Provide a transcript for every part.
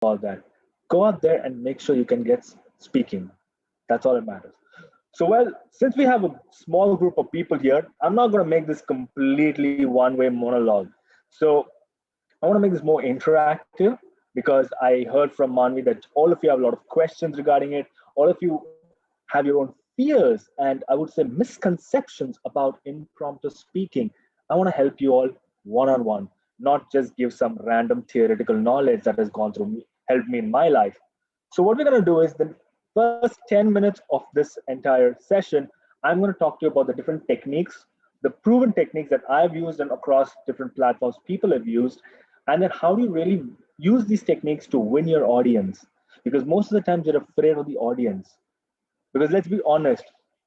about that. Go out there and make sure you can get speaking. That's all that matters. So, well, since we have a small group of people here, I'm not going to make this completely one way monologue. So, I want to make this more interactive because I heard from Manvi that all of you have a lot of questions regarding it. All of you have your own fears and I would say misconceptions about impromptu speaking. I want to help you all one on one, not just give some random theoretical knowledge that has gone through me, helped me in my life. So, what we're going to do is the first 10 minutes of this entire session, I'm going to talk to you about the different techniques, the proven techniques that I've used and across different platforms people have used, and then how do you really use these techniques to win your audience? Because most of the times you're afraid of the audience. Because let's be honest,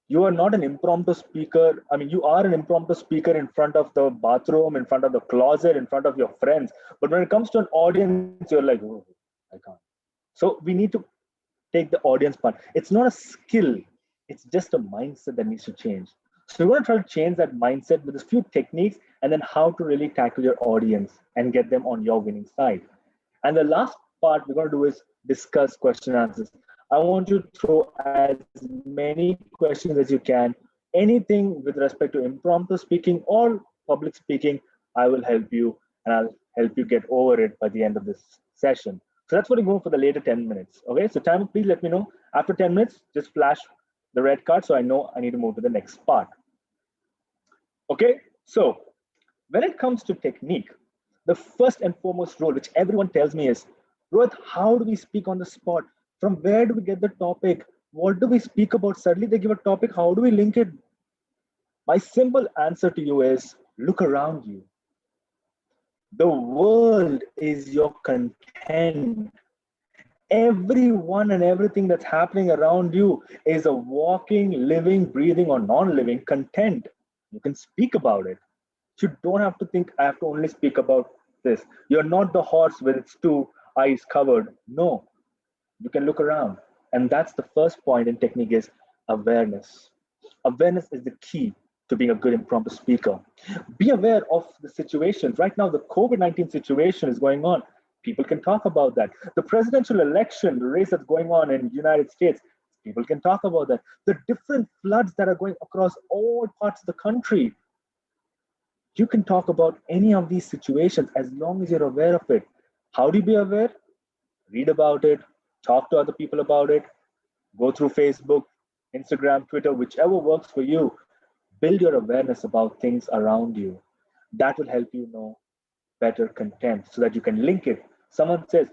you are not an impromptu speaker. I mean, you are an impromptu speaker in front of the bathroom, in front of the closet, in front of your friends. But when it comes to an audience, you're like, oh, I can't. So we need to take the audience part. It's not a skill, it's just a mindset that needs to change. So we want to try to change that mindset with a few techniques and then how to really tackle your audience and get them on your winning side. And the last part we're going to do is discuss question and answers. I want you to throw as many questions as you can, anything with respect to impromptu speaking or public speaking. I will help you and I'll help you get over it by the end of this session. So that's what we're going for the later 10 minutes. Okay, so time, please let me know. After 10 minutes, just flash the red card so I know I need to move to the next part. Okay, so when it comes to technique, the first and foremost rule, which everyone tells me is, Rohit, how do we speak on the spot? From where do we get the topic? What do we speak about? Suddenly they give a topic. How do we link it? My simple answer to you is look around you. The world is your content. Everyone and everything that's happening around you is a walking, living, breathing, or non living content. You can speak about it. You don't have to think, I have to only speak about this. You're not the horse with its two eyes covered. No, you can look around. And that's the first point in technique is awareness. Awareness is the key to being a good impromptu speaker. Be aware of the situations. Right now, the COVID-19 situation is going on. People can talk about that. The presidential election, the race that's going on in the United States, people can talk about that. The different floods that are going across all parts of the country, you can talk about any of these situations as long as you're aware of it. How do you be aware? Read about it, talk to other people about it, go through Facebook, Instagram, Twitter, whichever works for you. Build your awareness about things around you. That will help you know better content so that you can link it. Someone says,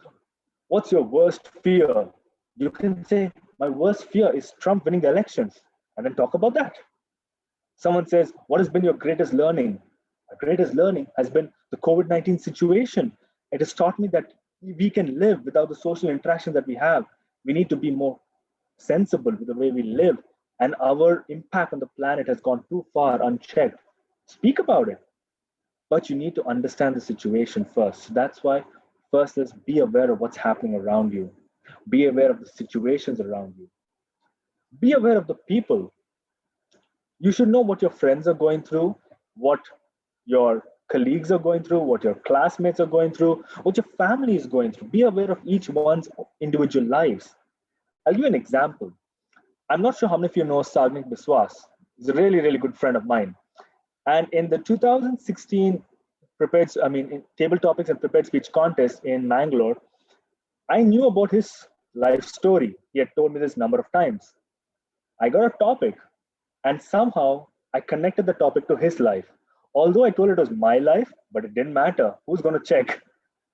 what's your worst fear? You can say, my worst fear is Trump winning the elections, and then talk about that. Someone says, what has been your greatest learning? My greatest learning has been the COVID-19 situation. It has taught me that we can live without the social interaction that we have. We need to be more sensible with the way we live, and our impact on the planet has gone too far unchecked. Speak about it, but you need to understand the situation first. So that's why first is be aware of what's happening around you. Be aware of the situations around you. Be aware of the people. You should know what your friends are going through, what your colleagues are going through, what your classmates are going through, what your family is going through. Be aware of each one's individual lives. I'll give you an example. I'm not sure how many of you know Sagnik Biswas. He's a really, really good friend of mine. And in the 2016 in table topics and prepared speech contest in Mangalore, I knew about his life story. He had told me this number of times. I got a topic, and somehow I connected the topic to his life. Although I told it was my life, but it didn't matter. Who's going to check?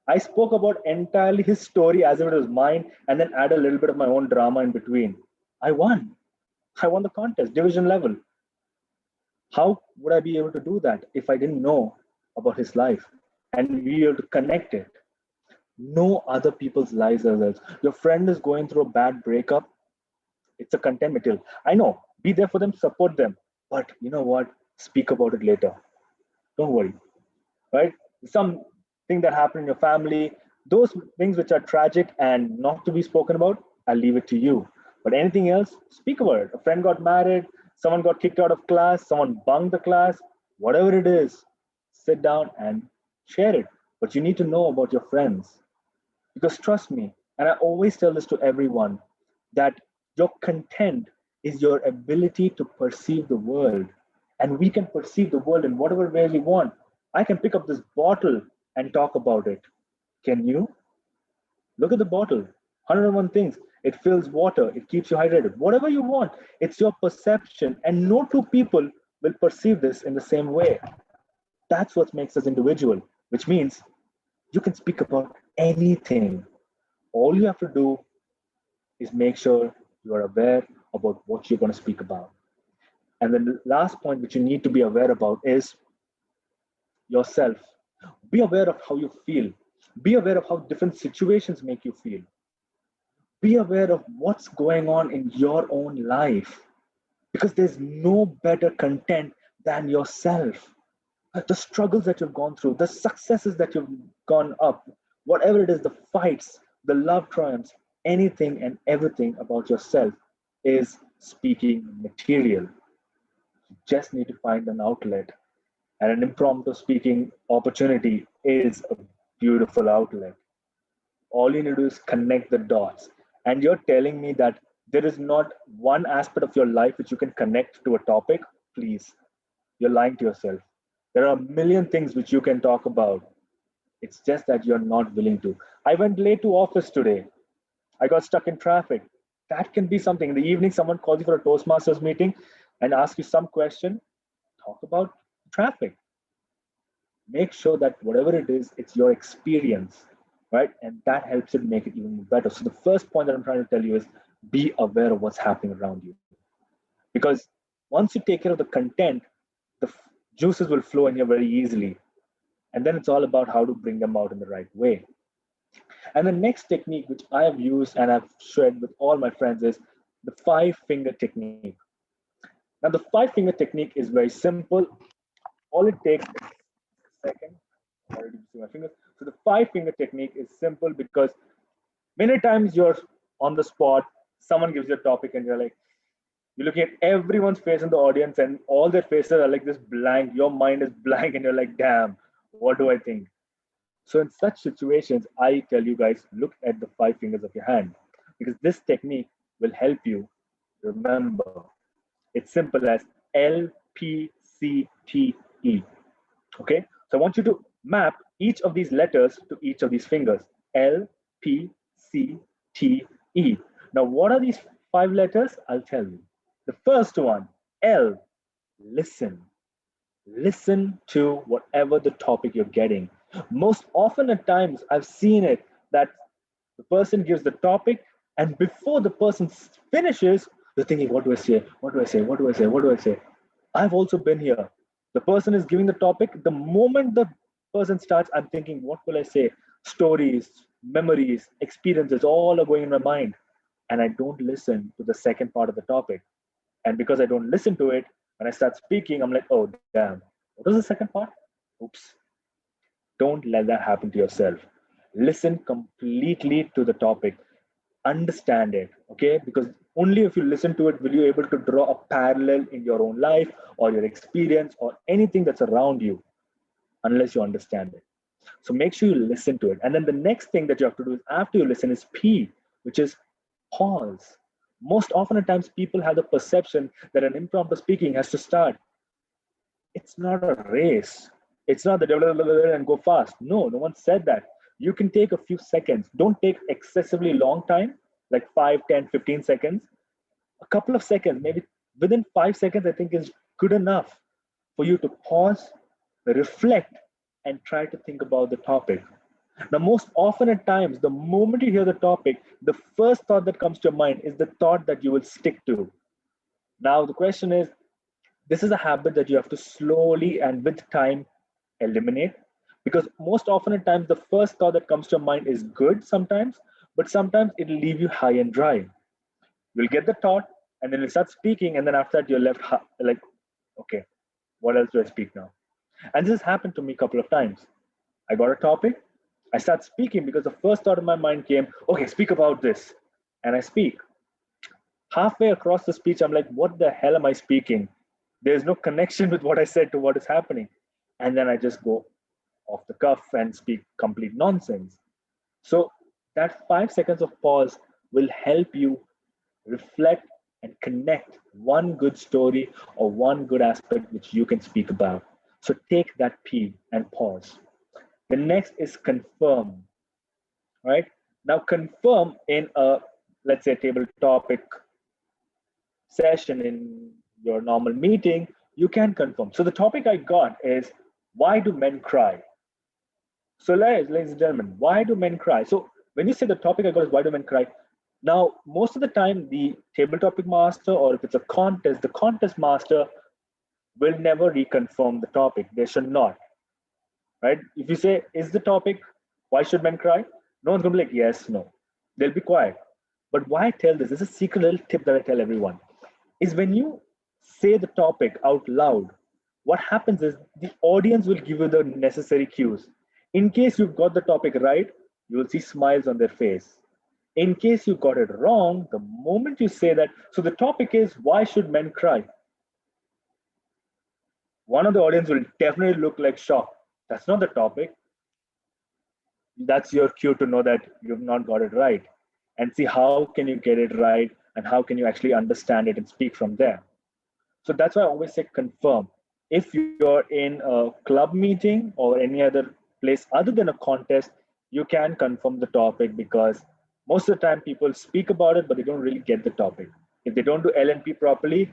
I spoke about entirely his story as if it was mine and then add a little bit of my own drama in between. I won. I won the contest, division level. How would I be able to do that if I didn't know about his life and we able to connect it? Know other people's lives as well. Your friend is going through a bad breakup. It's a content material. I know. Be there for them, support them. But you know what? Speak about it later. Don't worry. Right? Something that happened in your family, those things which are tragic and not to be spoken about, I'll leave it to you. But anything else, speak about it. A friend got married, someone got kicked out of class, someone bunked the class, whatever it is, sit down and share it. But you need to know about your friends. Because trust me, and I always tell this to everyone, that your content is your ability to perceive the world. And we can perceive the world in whatever way we want. I can pick up this bottle and talk about it. Can you? Look at the bottle. 101 things. It fills water, it keeps you hydrated. Whatever you want, it's your perception. And no two people will perceive this in the same way. That's what makes us individual, which means you can speak about anything. All you have to do is make sure you are aware about what you're going to speak about. And the last point which you need to be aware about is yourself. Be aware of how you feel. Be aware of how different situations make you feel. Be aware of what's going on in your own life, because there's no better content than yourself. The struggles that you've gone through, the successes that you've gone up, whatever it is, the fights, the love triumphs, anything and everything about yourself is speaking material. You just need to find an outlet, and an impromptu speaking opportunity is a beautiful outlet. All you need to do is connect the dots. And you're telling me that there is not one aspect of your life which you can connect to a topic? Please, you're lying to yourself. There are a million things which you can talk about. It's just that you're not willing to. I went late to office today. I got stuck in traffic. That can be something. In the evening, someone calls you for a Toastmasters meeting and asks you some question. Talk about traffic. Make sure that whatever it is, it's your experience, right? And that helps it make it even better. So the first point that I'm trying to tell you is be aware of what's happening around you. Because once you take care of the content, the juices will flow in here very easily. And then it's all about how to bring them out in the right way. And the next technique, which I have used and I've shared with all my friends, is the 5-finger technique. Now, the 5-finger technique is very simple. All it takes is a second. I already see my fingers. So the 5-finger technique is simple because many times you're on the spot, someone gives you a topic, and you're like, you're looking at everyone's face in the audience, and all their faces are like this blank. Your mind is blank, and you're like, damn, what do I think? So in such situations, I tell you guys, look at the 5 fingers of your hand, because this technique will help you remember. It's simple as LPCTE. Okay, so I want you to map each of these letters to each of these fingers. LPCTE. Now, what are these 5 letters? I'll tell you. The first one, L, listen. Listen to whatever the topic you're getting. Most often at times, I've seen it that the person gives the topic, and before the person finishes, they're thinking, what do I say? What do I say? What do I say? What do I say? I've also been here. The person is giving the topic. The moment the person starts, I'm thinking, what will I say? Stories, memories, experiences, all are going in my mind. And I don't listen to the second part of the topic. And because I don't listen to it, when I start speaking, I'm like, oh, damn. What was the second part? Oops. Don't let that happen to yourself. Listen completely to the topic. Understand it, okay? Because only if you listen to it will you able to draw a parallel in your own life or your experience or anything that's around you, unless you understand it. So make sure you listen to it. And then the next thing that you have to do is after you listen is P, which is pause. Most often at times people have the perception that an impromptu speaking has to start. It's not a race. It's not the and go fast. No, no one said that. You can take a few seconds. Don't take excessively long time, like 5, 10, 15 seconds. A couple of seconds, maybe within 5 seconds, I think is good enough for you to pause, reflect, and try to think about the topic. Now, most often at times, the moment you hear the topic, the first thought that comes to your mind is the thought that you will stick to. Now, the question is, this is a habit that you have to slowly and with time eliminate, because most often at times the first thought that comes to your mind is good sometimes, but sometimes it'll leave you high and dry. You'll get the thought and then you start speaking, and then after that you're left like, okay, what else do I speak now? And this has happened to me a couple of times. I got a topic, I start speaking because the first thought in my mind came, okay, speak about this, and I speak. Halfway across the speech, I'm like, what the hell am I speaking? There's no connection with what I said to what is happening. And then I just go off the cuff and speak complete nonsense. So That 5 seconds of pause will help you reflect and connect one good story or one good aspect which you can speak about. So take that P and pause. The next is confirm, right? Now confirm in a, let's say, table topic session in your normal meeting, you can confirm. So the topic I got is, why do men cry? So ladies and gentlemen, why do men cry? So when you say the topic I got is why do men cry? Now, most of the time, the table topic master, or if it's a contest, the contest master will never reconfirm the topic. They should not, right? If you say, is the topic, why should men cry? No one's gonna be like, yes, no. They'll be quiet. But why I tell this? This is a secret little tip that I tell everyone. Is when you say the topic out loud, what happens is the audience will give you the necessary cues. In case you've got the topic right, you will see smiles on their face. In case you got it wrong, the moment you say that, so the topic is, why should men cry? One of the audience will definitely look like shocked. That's not the topic. That's your cue to know that you've not got it right. And see how can you get it right and how can you actually understand it and speak from there. So that's why I always say confirm. If you're in a club meeting or any other place other than a contest, you can confirm the topic, because most of the time people speak about it, but they don't really get the topic. If they don't do LNP properly,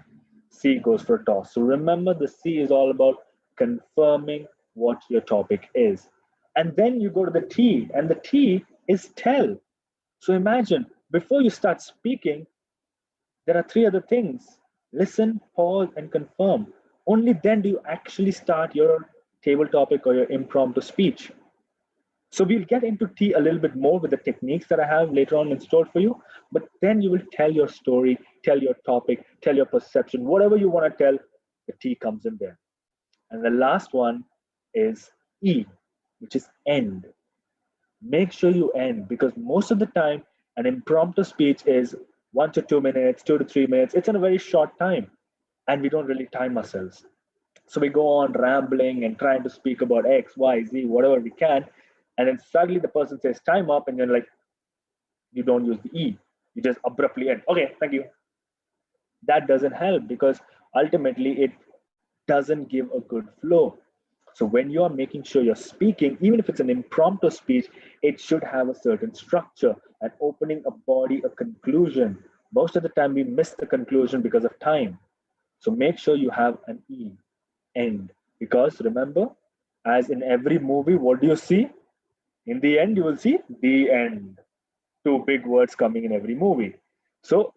C goes for toss. So remember, the C is all about confirming what your topic is. And then you go to the T, and the T is tell. So imagine before you start speaking, there are three other things: listen, pause, and confirm. Only then do you actually start your table topic or your impromptu speech. So we'll get into T a little bit more with the techniques that I have later on in store for you. But then you will tell your story, tell your topic, tell your perception, whatever you want to tell, the T comes in there. And the last one is E, which is end. Make sure you end, because most of the time, an impromptu speech is 1 to 2 minutes, 2 to 3 minutes. It's in a very short time, and we don't really time ourselves. So we go on rambling and trying to speak about X, Y, Z, whatever we can. And then suddenly the person says time up, and you're like, you don't use the E. You just abruptly end. Okay, thank you. That doesn't help, because ultimately it doesn't give a good flow. So when you are making sure you're speaking, even if it's an impromptu speech, it should have a certain structure, an opening, a body, a conclusion. Most of the time we miss the conclusion because of time. So make sure you have an E, end. Because remember, as in every movie, what do you see? In the end, you will see the end. Two big words coming in every movie. So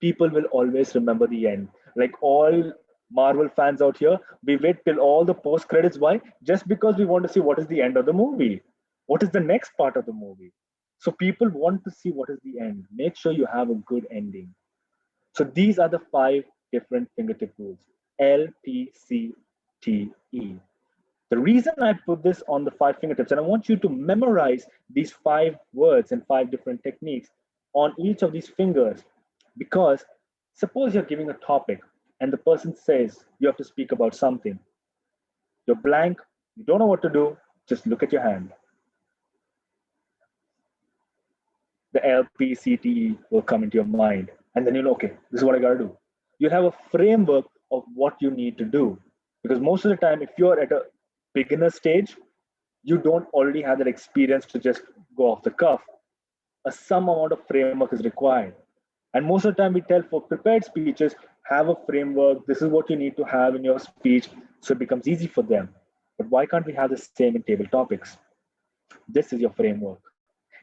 people will always remember the end. Like all Marvel fans out here, we wait till all the post credits. Why? Just because we want to see what is the end of the movie. What is the next part of the movie? So people want to see what is the end. Make sure you have a good ending. So these are the 5 different fingertip rules: L, P, C, T, E. The reason I put this on the 5 fingertips, and I want you to memorize these 5 words and 5 different techniques on each of these fingers, because suppose you're giving a topic and the person says you have to speak about something. You're blank, you don't know what to do, just look at your hand. The LPCTE will come into your mind. And then you'll know, okay, this is what I got to do. You'll have a framework of what you need to do. Because most of the time, if you're at a beginner stage, you don't already have that experience to just go off the cuff. Some amount of framework is required. And most of the time, we tell for prepared speeches, have a framework. This is what you need to have in your speech, so it becomes easy for them. But why can't we have the same in table topics? This is your framework.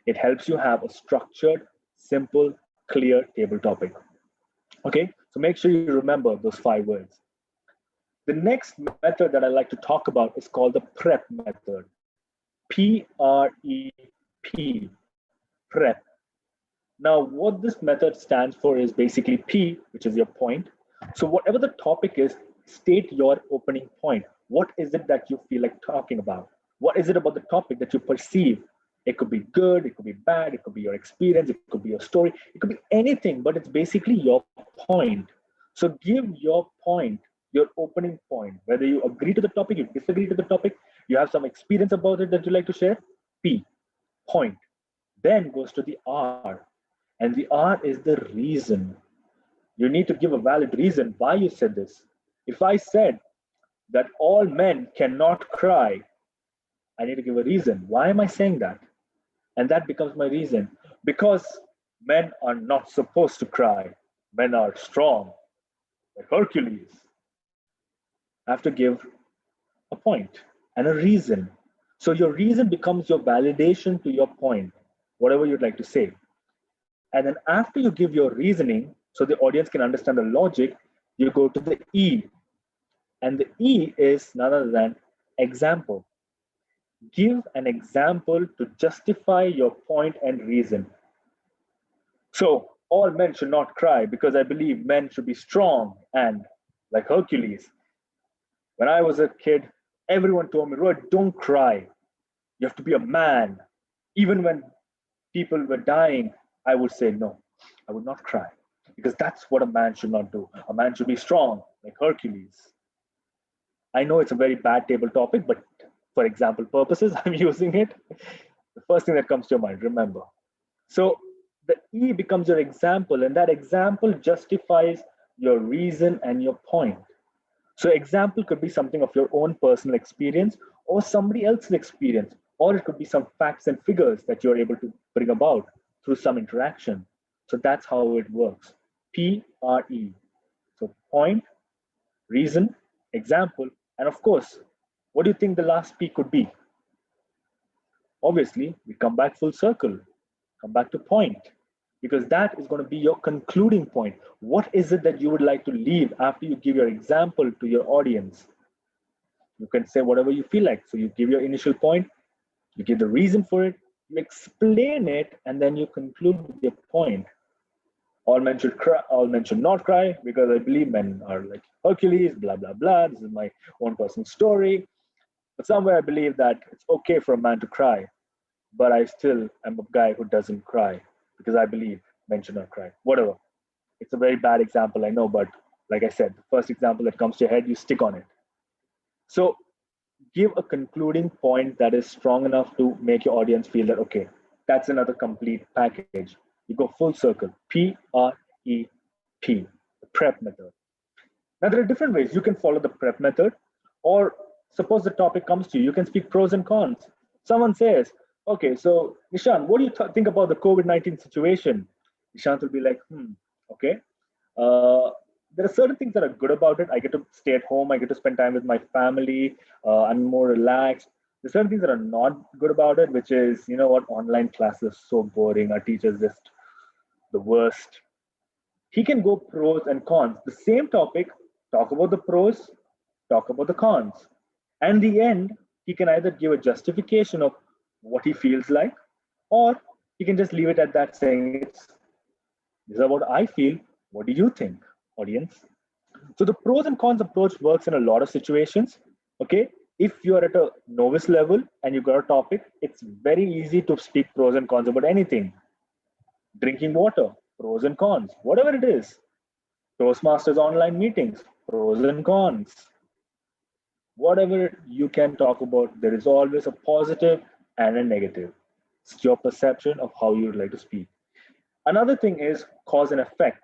It helps you have a structured, simple, clear table topic. Okay, so make sure you remember those 5 words. The next method that I like to talk about is called the PREP method. PREP, PREP. Now, what this method stands for is basically P, which is your point. So whatever the topic is, state your opening point. What is it that you feel like talking about? What is it about the topic that you perceive? It could be good, it could be bad, it could be your experience, it could be your story, it could be anything, but it's basically your point. So give your point, your opening point, whether you agree to the topic, you disagree to the topic, you have some experience about it that you like to share. P, point. Then goes to the R. And the R is the reason. You need to give a valid reason why you said this. If I said that all men cannot cry, I need to give a reason. Why am I saying that? And that becomes my reason. Because men are not supposed to cry. Men are strong, like Hercules. I have to give a point and a reason. So your reason becomes your validation to your point, whatever you'd like to say. And then after you give your reasoning, so the audience can understand the logic, you go to the E. And the E is none other than example. Give an example to justify your point and reason. So all men should not cry because I believe men should be strong and like Hercules. When I was a kid, everyone told me, Rohit, don't cry. You have to be a man. Even when people were dying, I would say, no, I would not cry. Because that's what a man should not do. A man should be strong, like Hercules. I know it's a very bad table topic, but for example purposes, I'm using it. The first thing that comes to your mind, remember. So the E becomes your example, and that example justifies your reason and your point. So example could be something of your own personal experience or somebody else's experience, or it could be some facts and figures that you're able to bring about through some interaction. So that's how it works. PRE. So point, reason, example, and of course, what do you think the last P could be? Obviously, we come back full circle, come back to point, because that is going to be your concluding point. What is it that you would like to leave after you give your example to your audience? You can say whatever you feel like. So you give your initial point, you give the reason for it, you explain it, and then you conclude with your point. All men should cry, all men should not cry because I believe men are like Hercules, blah, blah, blah. This is my own personal story. But somewhere I believe that it's okay for a man to cry, but I still am a guy who doesn't cry because I believe men should not cry. Whatever. It's a very bad example, I know, but like I said, the first example that comes to your head, you stick on it. So give a concluding point that is strong enough to make your audience feel that, okay, that's another complete package. You go full circle, PREP, the prep method. Now, there are different ways you can follow the prep method, or suppose the topic comes to you, you can speak pros and cons. Someone says, okay, so Nishant, what do you think about the COVID-19 situation? Nishant will be like, okay. Uh, there are certain things that are good about it. I get to stay at home. I get to spend time with my family. I'm more relaxed. There's certain things that are not good about it, which is, you know what, online classes are so boring. Our teachers just the worst. He can go pros and cons. The same topic, talk about the pros, talk about the cons. And in the end, he can either give a justification of what he feels like, or he can just leave it at that, saying this is what I feel. What do you think, audience? So the pros and cons approach works in a lot of situations. Okay. If you're at a novice level and you've got a topic, it's very easy to speak pros and cons about anything. Drinking water, pros and cons, whatever it is. Toastmasters online meetings, pros and cons. Whatever you can talk about, there is always a positive and a negative. It's your perception of how you'd like to speak. Another thing is cause and effect.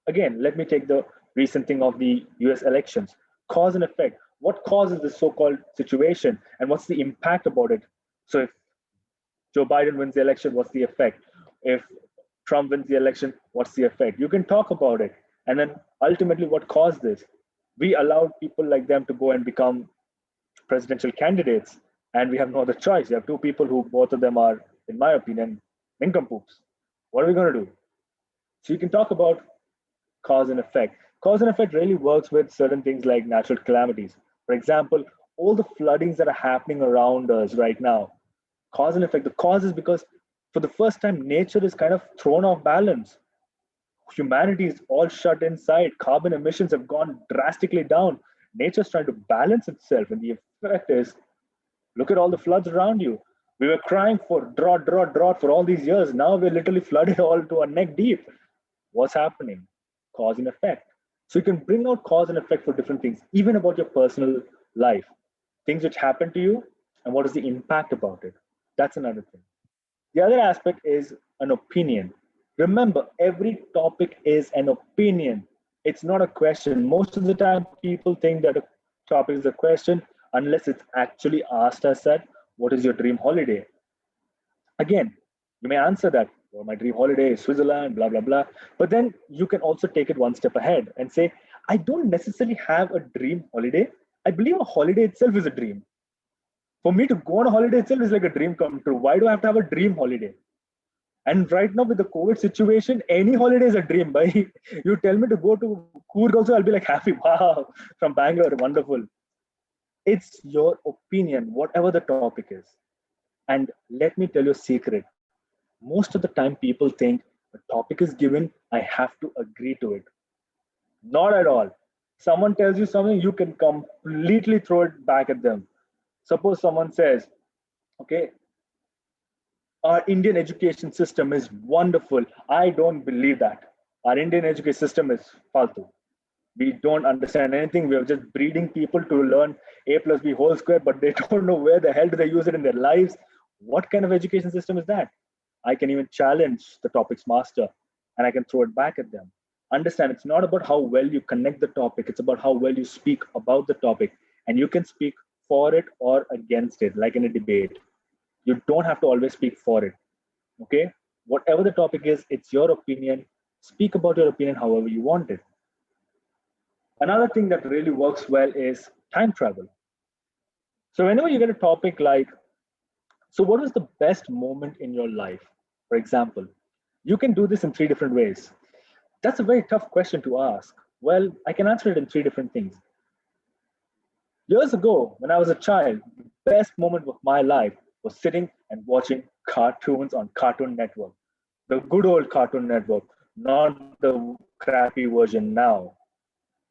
Again, let me take the recent thing of the US elections. Cause and effect. What causes this so-called situation and what's the impact about it? So if Joe Biden wins the election, what's the effect? If Trump wins the election, what's the effect? You can talk about it. And then ultimately, what caused this? We allowed people like them to go and become presidential candidates, and we have no other choice. You have two people who both of them are, in my opinion, nincompoops. What are we going to do? So you can talk about cause and effect. Cause and effect really works with certain things like natural calamities. For example, all the floodings that are happening around us right now, cause and effect. The cause is because for the first time, nature is kind of thrown off balance. Humanity is all shut inside. Carbon emissions have gone drastically down. Nature's trying to balance itself. And the effect is look at all the floods around you. We were crying for drought, drought, drought for all these years. Now we're literally flooded all to our neck deep. What's happening? Cause and effect. So you can bring out cause and effect for different things, even about your personal life. Things which happen to you and what is the impact about it. That's another thing. The other aspect is an opinion. Remember, every topic is an opinion. It's not a question. Most of the time, people think that a topic is a question unless it's actually asked as that. What is your dream holiday? Again, you may answer that, well, my dream holiday is Switzerland, blah, blah, blah. But then you can also take it one step ahead and say, I don't necessarily have a dream holiday. I believe a holiday itself is a dream. For me to go on a holiday itself is like a dream come true. Why do I have to have a dream holiday? And right now with the COVID situation, any holiday is a dream. By you tell me to go to Coorg also, I'll be like happy. Wow, from Bangalore, wonderful. It's your opinion, whatever the topic is. And let me tell you a secret. Most of the time, people think a topic is given, I have to agree to it. Not at all. Someone tells you something, you can completely throw it back at them. Suppose someone says, okay, our Indian education system is wonderful. I don't believe that. Our Indian education system is faltu. We don't understand anything. We are just breeding people to learn A plus B whole square, but they don't know where the hell do they use it in their lives. What kind of education system is that? I can even challenge the topic's master and I can throw it back at them. Understand, it's not about how well you connect the topic, it's about how well you speak about the topic. And you can speak for it or against it, like in a debate. You don't have to always speak for it. Okay? Whatever the topic is, it's your opinion. Speak about your opinion however you want it. Another thing that really works well is time travel. So, whenever you get a topic like, so what was the best moment in your life? For example, you can do this in three different ways. That's a very tough question to ask. Well, I can answer it in three different things. Years ago, when I was a child, the best moment of my life was sitting and watching cartoons on Cartoon Network, the good old Cartoon Network, not the crappy version now.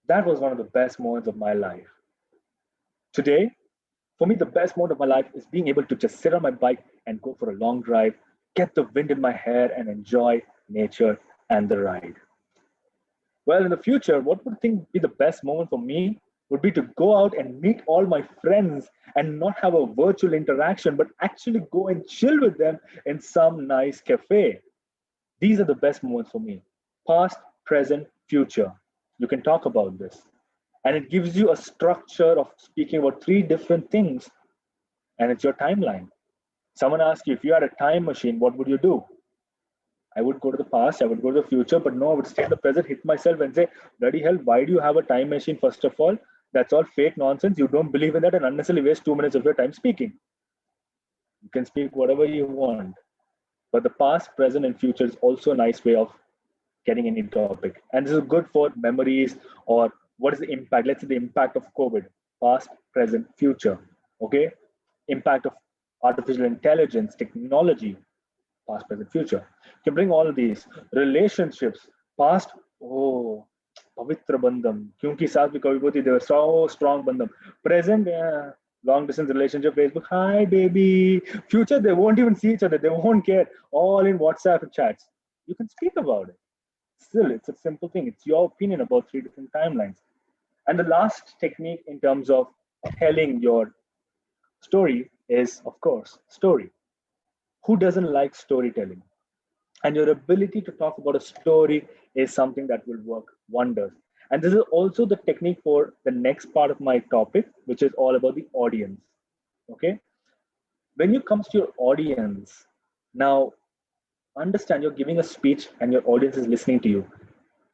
That was one of the best moments of my life. Today, for me, the best moment of my life is being able to just sit on my bike and go for a long drive, get the wind in my hair, and enjoy nature and the ride. Well, in the future, what would think be the best moment for me would be to go out and meet all my friends and not have a virtual interaction, but actually go and chill with them in some nice cafe. These are the best moments for me. Past, present, future. You can talk about this. And it gives you a structure of speaking about three different things, and it's your timeline. Someone asks you, if you had a time machine, what would you do? I would go to the past, I would go to the future, but no, I would stay in the present, hit myself and say, bloody hell, why do you have a time machine, first of all? That's all fake nonsense. You don't believe in that and unnecessarily waste 2 minutes of your time speaking. You can speak whatever you want. But the past, present, and future is also a nice way of getting any topic. And this is good for memories or what is the impact? Let's say the impact of COVID, past, present, future. Okay? Impact of artificial intelligence, technology, past, present, future. You can bring all of these relationships, past, oh, pavitra bandham, kyunki saath mein kabhi hoti, they were so strong bandham. Present, yeah, long distance relationship, Facebook, hi baby. Future, they won't even see each other, they won't care. All in WhatsApp chats. You can speak about it. Still, it's a simple thing. It's your opinion about three different timelines. And the last technique in terms of telling your story is, of course, story. Who doesn't like storytelling? And your ability to talk about a story is something that will work wonders. And this is also the technique for the next part of my topic, which is all about the audience. Okay. When you comes to your audience, now understand you're giving a speech and your audience is listening to you.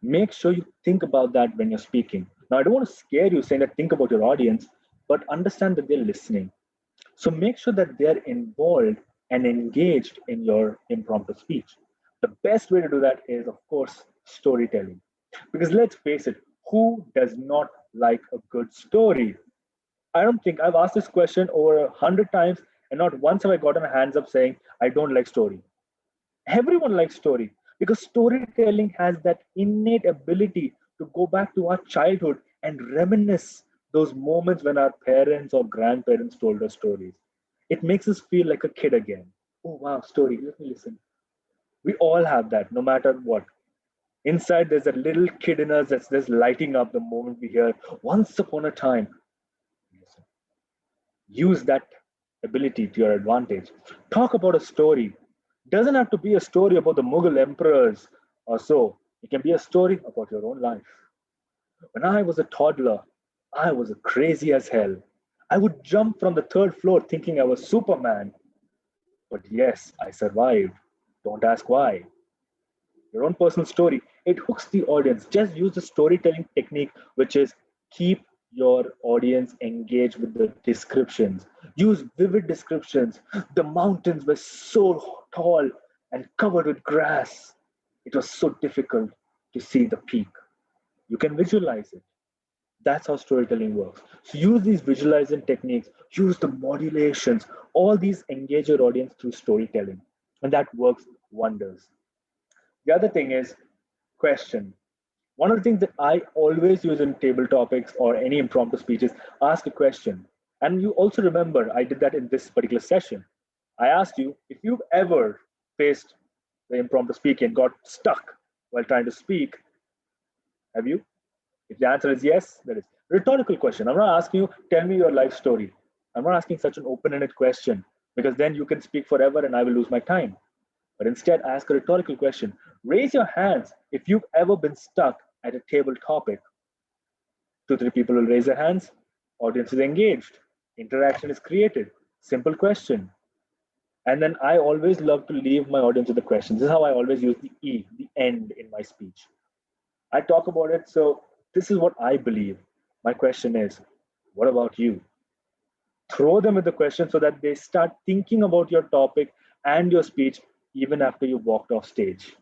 Make sure you think about that when you're speaking. Now, I don't want to scare you saying that think about your audience, but understand that they're listening. So make sure that they're involved and engaged in your impromptu speech. The best way to do that is, of course, storytelling. Because let's face it, who does not like a good story? I don't think I've asked this question over 100 times, and not once have I gotten a hands up saying, I don't like story. Everyone likes story because storytelling has that innate ability to go back to our childhood and reminisce those moments when our parents or grandparents told us stories. It makes us feel like a kid again. Oh, wow, story. Let me listen. We all have that, no matter what. Inside, there's a little kid in us that's just lighting up the moment we hear, once upon a time. Use that ability to your advantage. Talk about a story. Doesn't have to be a story about the Mughal emperors or so. It can be a story about your own life. When I was a toddler, I was crazy as hell. I would jump from the third floor thinking I was Superman. But yes, I survived. Don't ask why. Your own personal story, it hooks the audience. Just use the storytelling technique, which is keep your audience engaged with the descriptions. Use vivid descriptions. The mountains were so tall and covered with grass. It was so difficult to see the peak. You can visualize it. That's how storytelling works. So use these visualizing techniques, use the modulations, all these engage your audience through storytelling. And that works wonders. The other thing is question. One of the things that I always use in table topics or any impromptu speeches, ask a question. And you also remember, I did that in this particular session. I asked you if you've ever faced the impromptu speaking and got stuck while trying to speak. Have you? If the answer is yes, that is rhetorical question. I'm not asking you, tell me your life story. I'm not asking such an open-ended question because then you can speak forever and I will lose my time. But instead, ask a rhetorical question. Raise your hands if you've ever been stuck at a table topic. Two, three people will raise their hands. Audience is engaged. Interaction is created. Simple question. And then I always love to leave my audience with the questions. This is how I always use the E, the end in my speech. I talk about it. So this is what I believe. My question is, what about you? Throw them with the question so that they start thinking about your topic and your speech even after you walked off stage.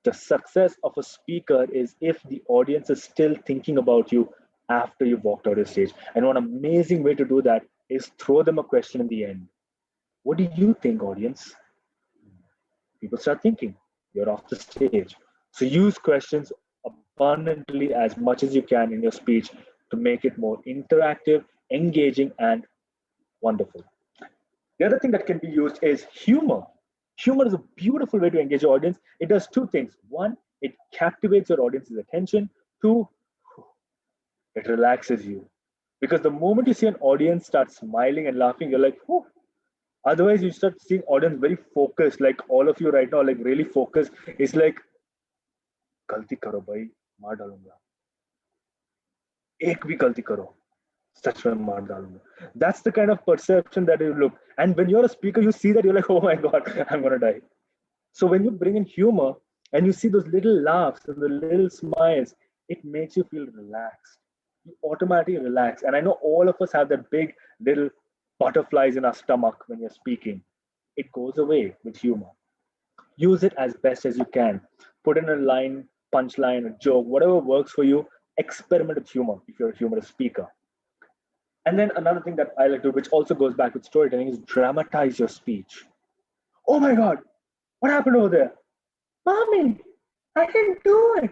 The success of a speaker is if the audience is still thinking about you after you walked out of stage. And one amazing way to do that is throw them a question in the end. What do you think, audience? People start thinking. You're off the stage. So use questions abundantly as much as you can in your speech to make it more interactive, engaging, and wonderful. The other thing that can be used is humor. Humor is a beautiful way to engage your audience. It does two things. One, it captivates your audience's attention. Two, it relaxes you. Because the moment you see an audience start smiling and laughing, you're like, oh. Otherwise, you start seeing audience very focused, like all of you right now, like really focused. It's like, गलती करो भाई, मार डालूंगा. एक भी गलती करो, सच में मार डालूंगा. That's the kind of perception that you look. And when you're a speaker, you see that you're like, oh my God, I'm gonna die. So when you bring in humor and you see those little laughs and the little smiles, it makes you feel relaxed. You automatically relax. And I know all of us have that big little butterflies in our stomach when you're speaking. It goes away with humor. Use it as best as you can. Put in a line, punchline, a joke, whatever works for you. Experiment with humor if you're a humorous speaker. And then another thing that I like to do, which also goes back with storytelling, is dramatize your speech. Oh my God, what happened over there? Mommy, I can do it.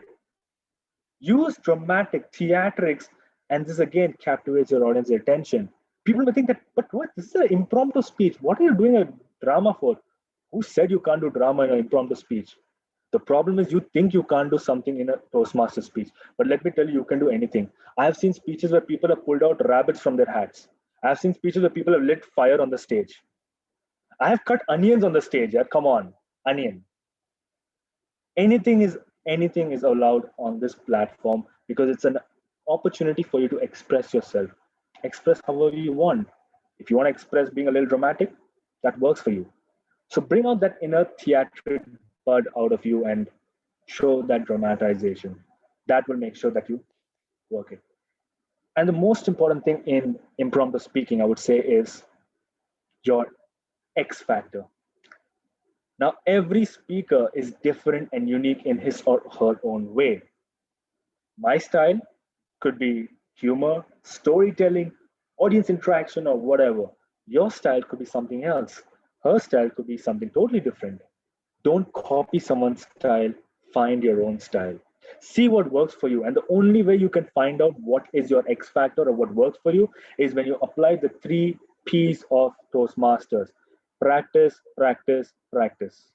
Use dramatic theatrics, and this again captivates your audience's attention. People may think that, but what? This is an impromptu speech. What are you doing a drama for? Who said you can't do drama in an impromptu speech? The problem is you think you can't do something in a Toastmaster speech. But let me tell you, you can do anything. I have seen speeches where people have pulled out rabbits from their hats. I have seen speeches where people have lit fire on the stage. I have cut onions on the stage. Yeah? Come on, onion. Anything is anything is allowed on this platform because it's an opportunity for you to express yourself. Express however you want. If you want to express being a little dramatic, that works for you. So bring out that inner theatric bud out of you and show that dramatization. That will make sure that you work it. And the most important thing in impromptu speaking, I would say, is your X factor. Now, every speaker is different and unique in his or her own way. My style could be humor, storytelling, audience interaction, or whatever. Your style could be something else. Her style could be something totally different. Don't copy someone's style, find your own style. See what works for you. And the only way you can find out what is your X factor or what works for you is when you apply the 3 P's of Toastmasters: practice, practice, practice.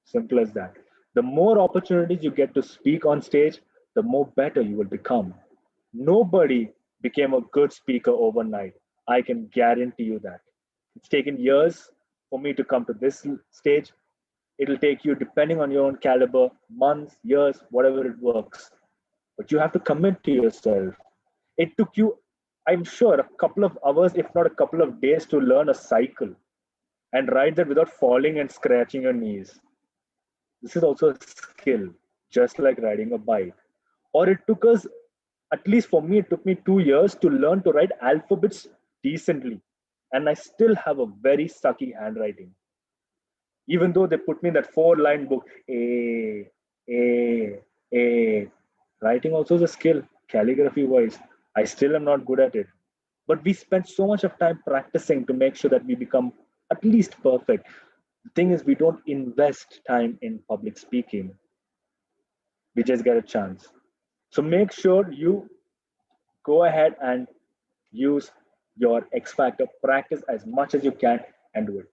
Simple as that. The more opportunities you get to speak on stage, the more better you will become. Nobody became a good speaker overnight. I can guarantee you that. It's taken years for me to come to this stage. It'll take you, depending on your own caliber, months, years, whatever it works. But you have to commit to yourself. It took you, I'm sure, a couple of hours, if not a couple of days, to learn a cycle and ride that without falling and scratching your knees. This is also a skill, just like riding a bike. Or it took us, at least for me, it took me 2 years to learn to write alphabets decently. And I still have a very sucky handwriting. Even though they put me in that 4-line book, A, A. Writing also is a skill, calligraphy wise. I still am not good at it. But we spend so much of time practicing to make sure that we become at least perfect. The thing is, we don't invest time in public speaking. We just get a chance. So make sure you go ahead and use your X Factor, practice as much as you can and do it.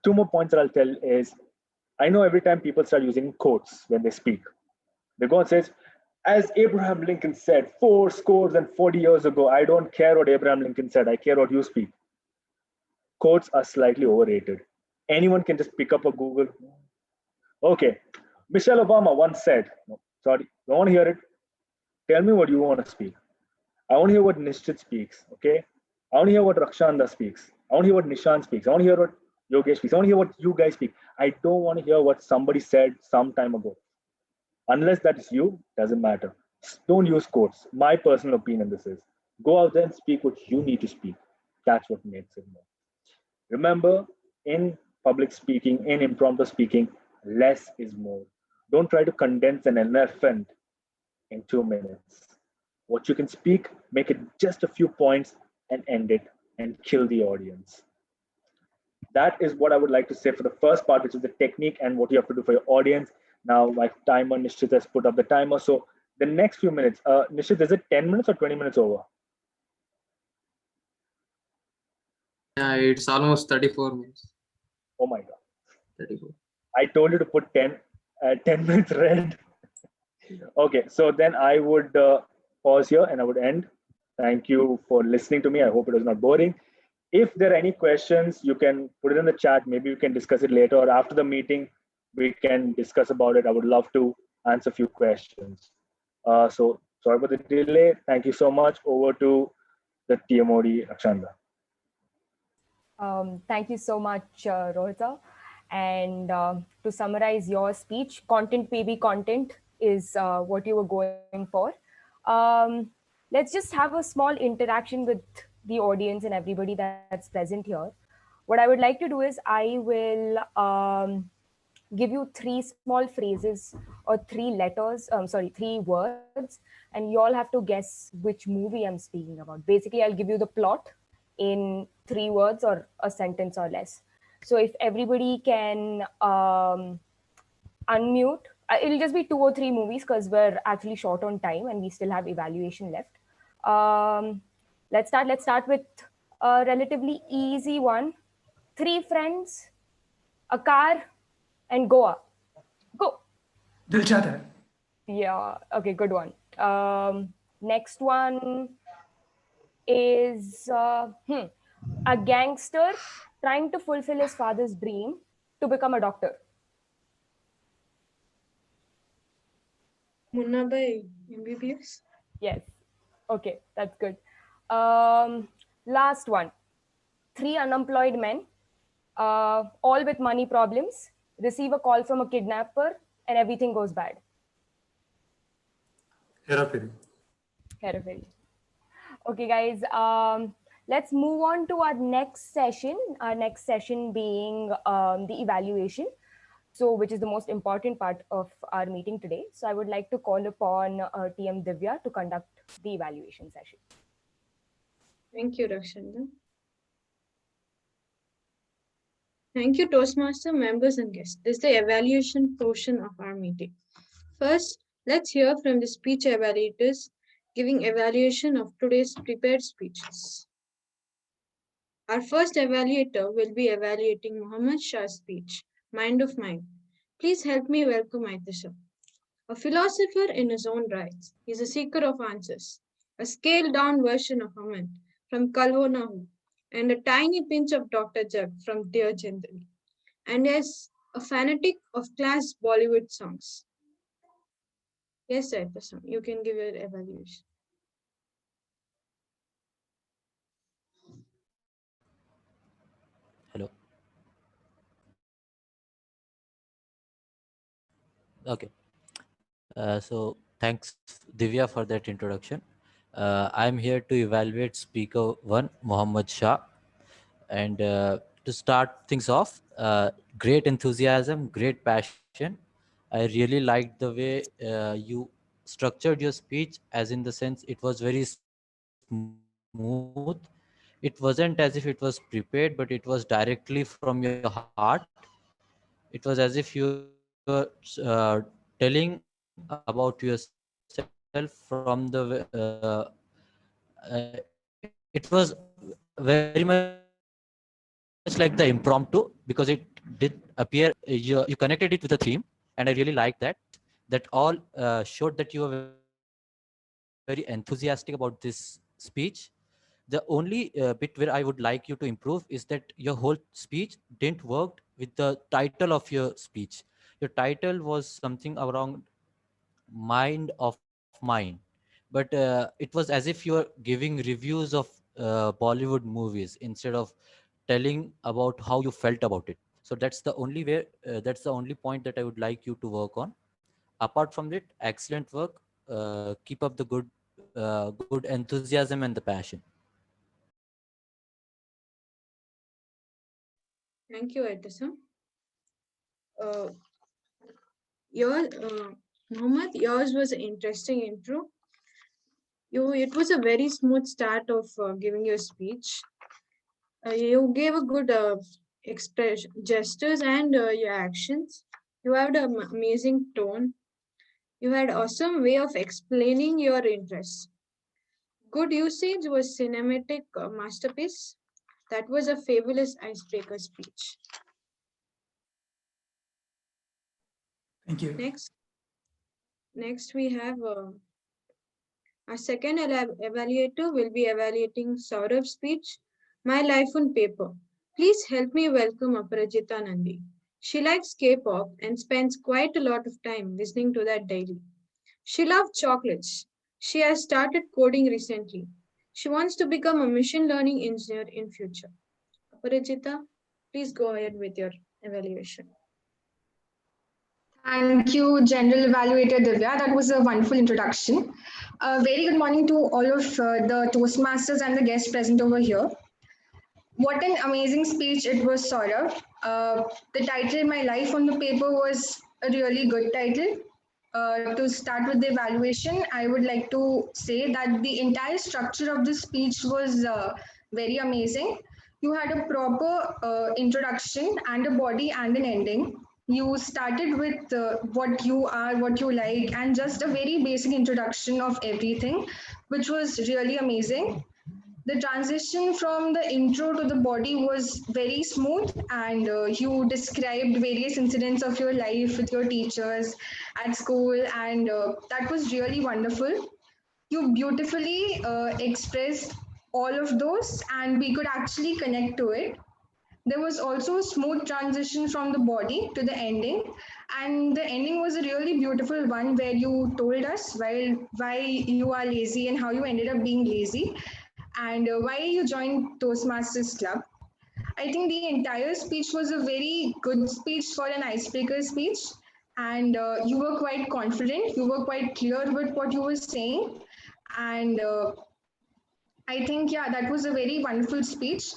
Two more points that I'll tell is, I know every time people start using quotes when they speak, they go and says, as Abraham Lincoln said 40 years ago, I don't care what Abraham Lincoln said, I care what you speak. Quotes are slightly overrated. Anyone can just pick up a Google. Okay, Michelle Obama once said, no, sorry, don't want to hear it. Tell me what you want to speak. I want to hear what Nishchit speaks, okay? I want to hear what Rakshanda speaks. I want to hear what Nishan speaks. I want to hear what Yogesh speaks. I want to hear what you guys speak. I don't want to hear what somebody said some time ago. Unless that is you, doesn't matter. Don't use quotes. My personal opinion, this is. Go out there and speak what you need to speak. That's what makes it more. Remember, in public speaking, in impromptu speaking, less is more. Don't try to condense an elephant in 2 minutes. What you can speak, make it just a few points and end it and kill the audience. That is what I would like to say for the first part, which is the technique and what you have to do for your audience. Now, my timer, Nishchit has put up the timer. So the next few minutes, Nishchit, is it 10 minutes or 20 minutes over? Yeah, it's almost 34 minutes. Oh my God. 34. I told you to put 10 minutes red. Okay, so then I would pause here and I would end. Thank you for listening to me. I hope it was not boring. If there are any questions, you can put it in the chat. Maybe we can discuss it later, or after the meeting, we can discuss about it. I would love to answer a few questions. So sorry for the delay. Thank you so much. Over to the TMOD, Akshanda. Thank you so much, Rohita. And to summarize your speech, content PB content is what you were going for. Let's just have a small interaction with the audience and everybody that's present here. What I would like to do is I will give you three small phrases or three letters, three words, and you all have to guess which movie I'm speaking about. Basically, I'll give you the plot in 3 words or a sentence or less. So if everybody can unmute, it'll just be 2 or 3 movies because we're actually short on time and we still have evaluation left. Let's start with a relatively easy one. 3 friends, a car, and Goa. Go. Dil Chahta Hai. Yeah. Okay. Good one. Next one is a gangster trying to fulfill his father's dream to become a doctor. Munna by MVJ. Yes. Okay. That's good. Last one. 3 unemployed men, all with money problems, receive a call from a kidnapper and everything goes bad. Heraferi. Heraferi. Okay, guys. Let's move on to our next session. Our next session being the evaluation, so which is the most important part of our meeting today. So I would like to call upon TM Divya to conduct the evaluation session. Thank you, Rakshanda. Thank you, Toastmaster members and guests. This is the evaluation portion of our meeting. First, let's hear from the speech evaluators giving evaluation of today's prepared speeches. Our first evaluator will be evaluating Muhammad Shah's speech, Mind of Mind. Please help me welcome Aitisha. A philosopher in his own rights, he is a seeker of answers, a scaled down version of Aman from Kalho Nahu, and a tiny pinch of Dr. Jug from Dear Jindal. And yes, a fanatic of class Bollywood songs. Yes, Edison, you can give your evaluation. Hello. Okay. So thanks, Divya, for that introduction. I'm here to evaluate speaker one, Muhammad Shah. And to start things off, great enthusiasm, great passion. I really liked the way you structured your speech, as in the sense it was very smooth. It wasn't as if it was prepared, but it was directly from your heart. It was as if you were telling about yourself from it was very much like the impromptu, because it did appear you connected it with the theme, and I really liked that all showed that you were very enthusiastic about this speech. The only bit where I would like you to improve is that your whole speech didn't work with the title of your speech. Your title was something around mind of mine, but it was as if you are giving reviews of Bollywood movies instead of telling about how you felt about it. So that's the only point that I would like you to work on. Apart from it, excellent work. Keep up the good enthusiasm and the passion. Thank you, Edison. Uh, Mohammed, yours was an interesting intro. It was a very smooth start of giving your speech. You gave a good expression, gestures, and your actions. You had an amazing tone. You had awesome way of explaining your interests. Good usage was cinematic masterpiece. That was a fabulous icebreaker speech. Thank you. Next we have our second evaluator will be evaluating Saurabh's speech, My Life on Paper. Please help me welcome Aparajita Nandi. She likes K-pop and spends quite a lot of time listening to that daily. She loves chocolates. She has started coding recently. She wants to become a machine learning engineer in future. Aparajita, please go ahead with your evaluation. Thank you, General Evaluator Divya. That was a wonderful introduction. Very good morning to all of the Toastmasters and the guests present over here. What an amazing speech it was, Saurabh. The title, My Life on the Paper, was a really good title. To start with the evaluation, I would like to say that the entire structure of the speech was very amazing. You had a proper introduction and a body and an ending. You started with what you are, what you like, and just a very basic introduction of everything, which was really amazing. The transition from the intro to the body was very smooth, and you described various incidents of your life with your teachers at school, and that was really wonderful. You beautifully expressed all of those, and we could actually connect to it. There was also a smooth transition from the body to the ending, and the ending was a really beautiful one where you told us why you are lazy and how you ended up being lazy, and why you joined Toastmasters Club. I think the entire speech was a very good speech for an icebreaker speech, and you were quite confident. You were quite clear with what you were saying, and I think, yeah, that was a very wonderful speech.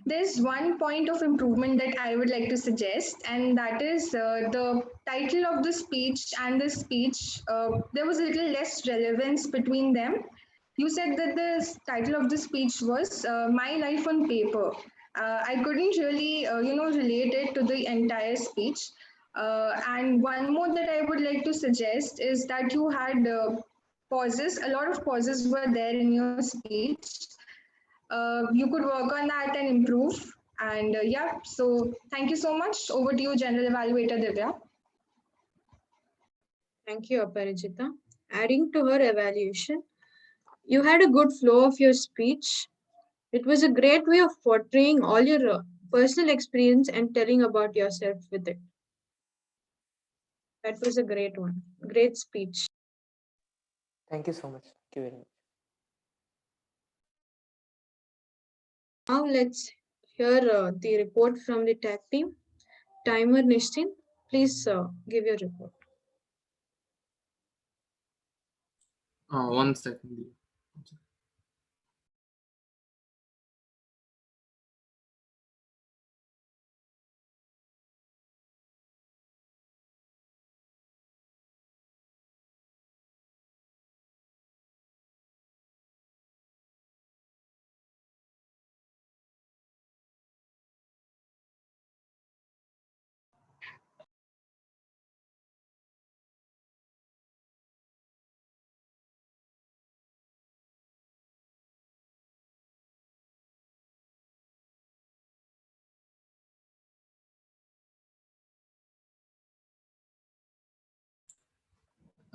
There's one point of improvement that I would like to suggest, and that is the title of the speech and the speech. There was a little less relevance between them. You said that the title of the speech was My Life on Paper. I couldn't really, relate it to the entire speech. And one more that I would like to suggest is that you had pauses, a lot of pauses were there in your speech. You could work on that and improve. And yeah, so thank you so much. Over to you, General Evaluator Divya. Thank you, Aparajita. Adding to her evaluation, you had a good flow of your speech. It was a great way of portraying all your personal experience and telling about yourself with it. That was a great one. Great speech. Thank you so much. Thank you very much. Now let's hear the report from the tag team. Timer Nishtin, please give your report. 1 second.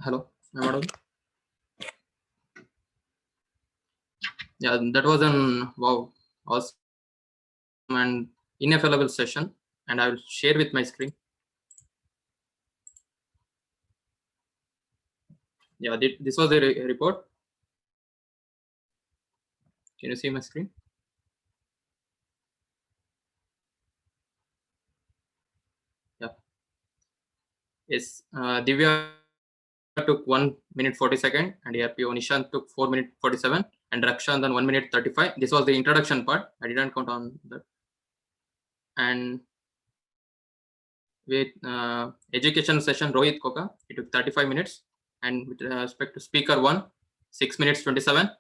Hello, am I audible? Yeah, that was an wow, awesome and ineffable session, and I will share with my screen. Yeah, this was a report. Can you see my screen? Yeah. Yes, Divya took 1 minute 40 second, and ARPO Nishant took 4 minute 47, and Rakshan then 1 minute 35. This was the introduction part. I didn't count on that. And with education session, Rohit Koka, it took 35 minutes. And with respect to speaker 1, 6 minutes 27.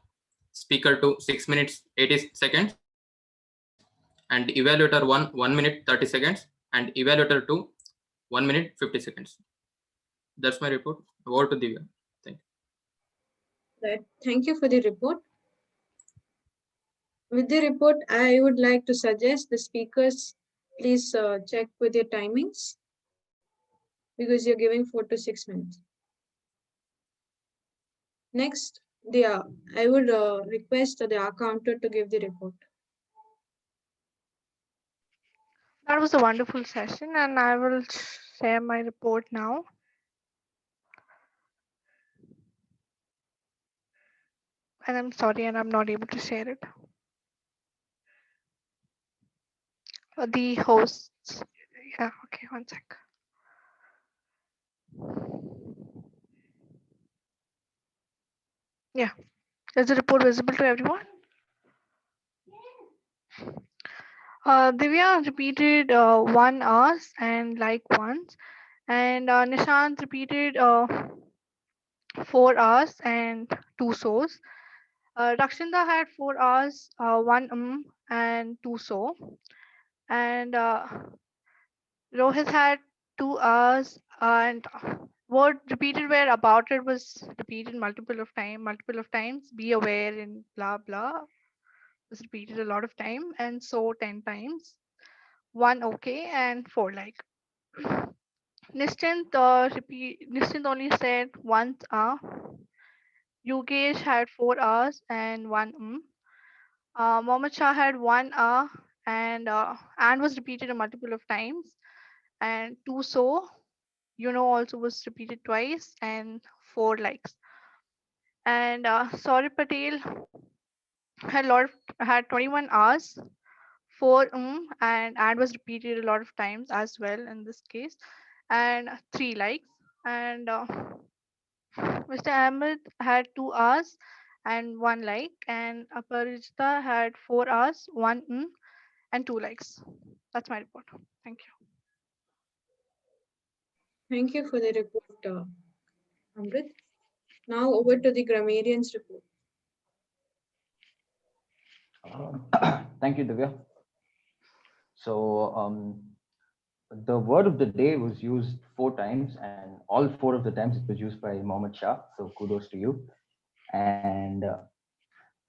Speaker 2, 6 minutes 80 seconds. And evaluator 1, 1 minute 30 seconds. And evaluator 2, 1 minute 50 seconds. That's my report. Over to Divya. Thank you. Right. Thank you for the report. With the report, I would like to suggest the speakers please check with your timings because you're giving 4 to 6 minutes. Next, I would request the accountant to give the report. That was a wonderful session, and I will share my report now. And I'm sorry, and I'm not able to share it. The hosts, yeah, okay, one sec. Yeah, is the report visible to everyone? Divya repeated 1 hour and like once, and Nishant repeated 4 hours and 2 so's. Rakshinda had 4 hours, 1 and 2 so, and Rohit had 2 hours, and what repeated where about it was repeated multiple of times. Be aware and blah blah was repeated a lot of time, and so 10 times. 1 okay and 4 like. Nishant only said once. Yogesh had 4 hours and 1 Mohammed Shah had 1 hour and was repeated a multiple of times, and 2 so also was repeated twice, and 4 likes. And Saurabh Patel had 21 hours, 4 and was repeated a lot of times as well in this case, and 3 likes. And Mr. Ahmed had 2 hours and 1 like, and Aparijita had 4 hours, 1 and 2 likes. That's my report. Thank you. Thank you for the report, Amrit. Now over to the grammarian's report. Thank you, Divya. So the word of the day was used 4 times, and all 4 of the times it was used by Mohammed Shah. So kudos to you. And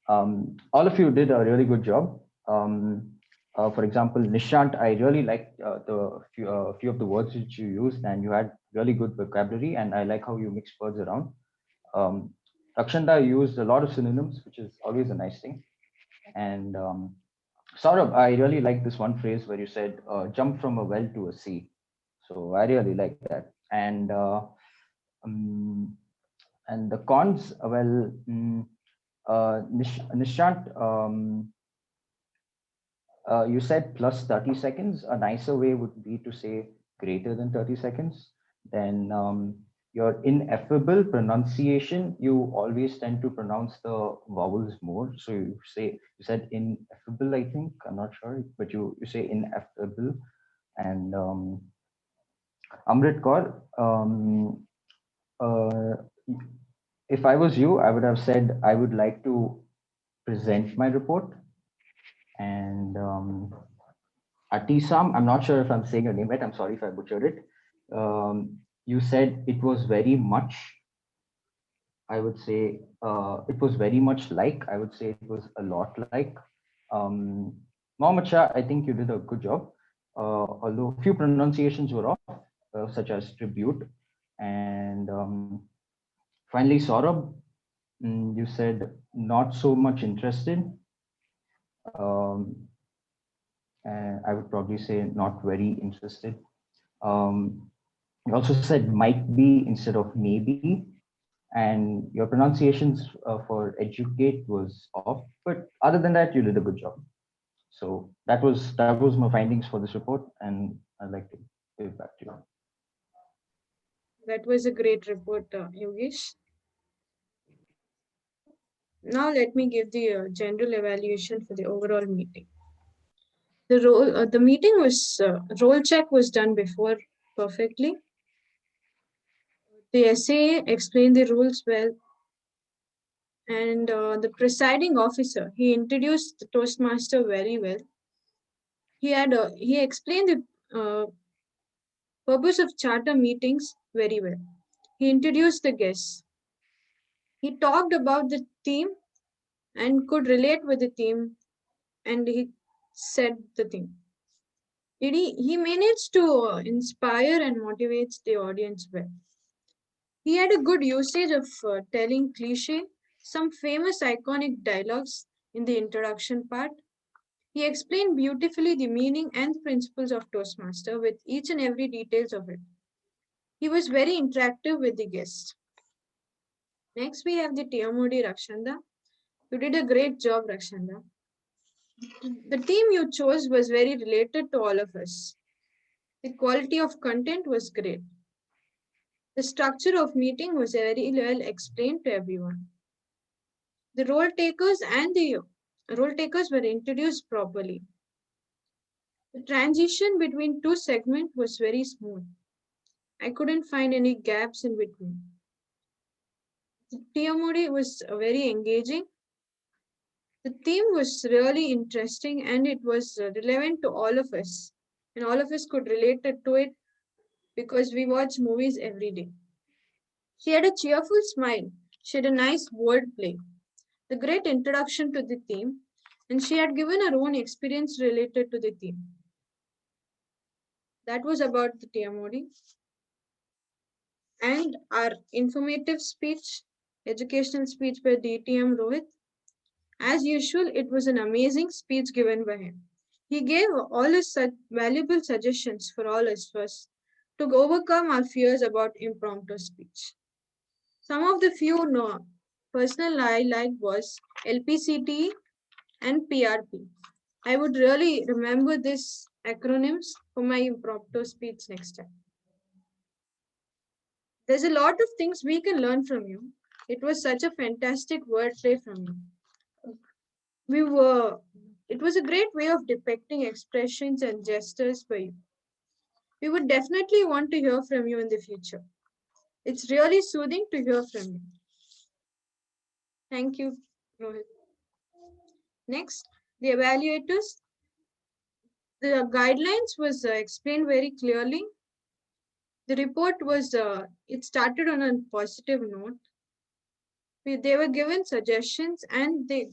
all of you did a really good job. For example, Nishant, I really liked the few of the words which you used, and you had really good vocabulary, and I like how you mix words around. Rakshanda used a lot of synonyms, which is always a nice thing. And Saurabh, I really like this one phrase where you said, jump from a well to a sea. So I really like that. And and the cons, well, Nishant, you said plus 30 seconds. A nicer way would be to say greater than 30 seconds. Then your ineffable pronunciation, you always tend to pronounce the vowels more. So you said ineffable, I think. I'm not sure, but you say ineffable. And Amrit Kaur, uh, if I was you, I would have said I would like to present my report. And Atisam, I'm not sure if I'm saying your name right. I'm sorry if I butchered it. You said it was very much. I would say it was very much like. I would say it was a lot like. Mohammed Shah, I think you did a good job. Although few pronunciations were off, such as tribute. And finally, Saurabh, you said not so much interested. And I would probably say not very interested. You also said might be instead of maybe, and your pronunciations for educate was off. But other than that, you did a good job. So that was my findings for this report, and I'd like to give it back to you. That was a great report, Yogesh. Now let me give the general evaluation for the overall meeting. The meeting was role check was done before perfectly. The essay explained the rules well, and the presiding officer, he introduced the Toastmaster very well. He explained the purpose of charter meetings very well. He introduced the guests. He talked about the theme and could relate with the theme, and he said the theme. He managed to inspire and motivate the audience well. He had a good usage of telling cliche, some famous iconic dialogues in the introduction part. He explained beautifully the meaning and principles of Toastmaster with each and every details of it. He was very interactive with the guests. Next, we have the TMOD Rakshanda. You did a great job, Rakshanda. The theme you chose was very related to all of us. The quality of content was great. The structure of meeting was very well explained to everyone. The role takers were introduced properly. The transition between two segments was very smooth. I couldn't find any gaps in between. The TMOD was very engaging. The theme was really interesting and it was relevant to all of us. And all of us could relate to it because we watch movies every day. She had a cheerful smile. She had a nice wordplay, the great introduction to the theme, and she had given her own experience related to the theme. That was about the TMOD. And our informative speech, educational speech by DTM Rohit. As usual, it was an amazing speech given by him. He gave all his valuable suggestions for all of us to overcome our fears about impromptu speech. Some of the few personal I liked was LPCT and PRP. I would really remember these acronyms for my impromptu speech next time. There's a lot of things we can learn from you. It was such a fantastic wordplay from you. It was a great way of depicting expressions and gestures for you. We would definitely want to hear from you in the future. It's really soothing to hear from you. Thank you, Rohit. Next, the evaluators. The guidelines was explained very clearly. The report was, it started on a positive note. They were given suggestions and they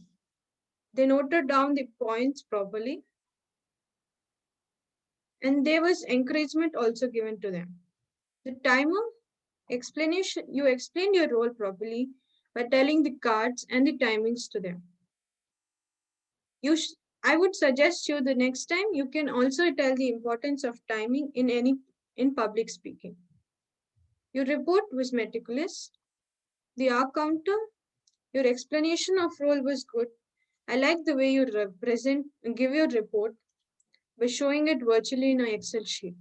noted down the points properly. And there was encouragement also given to them. The timer explanation, you explained your role properly by telling the cards and the timings to them. I would suggest you the next time you can also tell the importance of timing in public speaking. Your report was meticulous. The R counter, your explanation of role was good. I like the way you give your report by showing it virtually in an Excel sheet.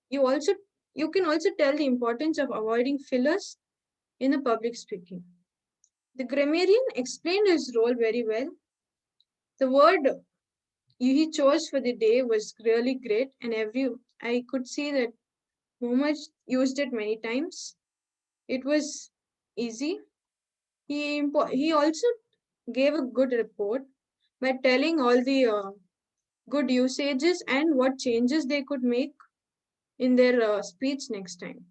You also you can also tell the importance of avoiding fillers in a public speaking. The grammarian explained his role very well. The word he chose for the day was really great, and I could see that Muhammad used it many times. It was easy. He also gave a good report by telling all the good usages and what changes they could make in their speech next time.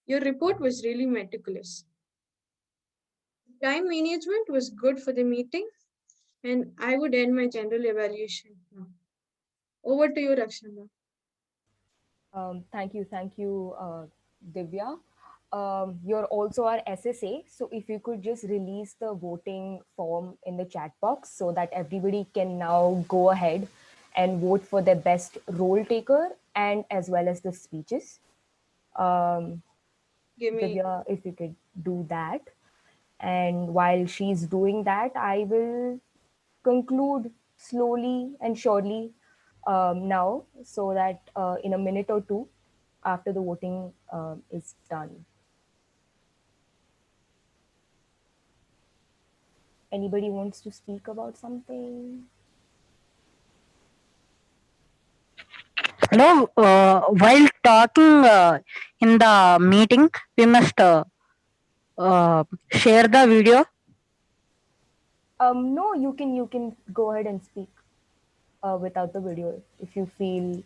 Your report was really meticulous. Time management was good for the meeting, and I would end my general evaluation now. Over to you, Rakshana. Thank you, Divya. You're also our SSA, so if you could just release the voting form in the chat box so that everybody can now go ahead and vote for their best role taker and as well as the speeches. Divya, if you could do that. And while she's doing that, I will conclude slowly and surely now so that in a minute or two after the voting is done. Anybody wants to speak about something? Hello, while talking in the meeting, we must share the video. No, you can go ahead and speak without the video if you feel.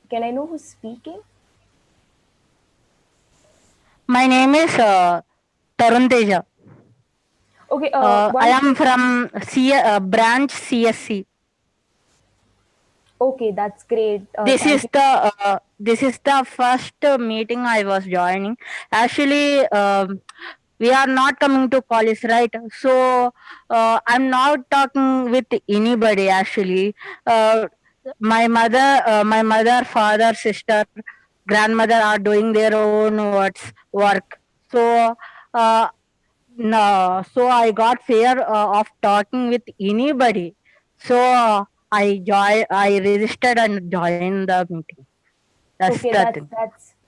Can I know who's speaking? My name is Tarun Teja. Okay, I am from branch CSC. Okay, that's great. This is the first meeting I was joining. Actually, we are not coming to college, right? So I'm not talking with anybody. Actually, my mother, father, sister, grandmother are doing their own work. So no, so I got fear of talking with anybody. So I registered and joined the meeting. That's Okay, the thing.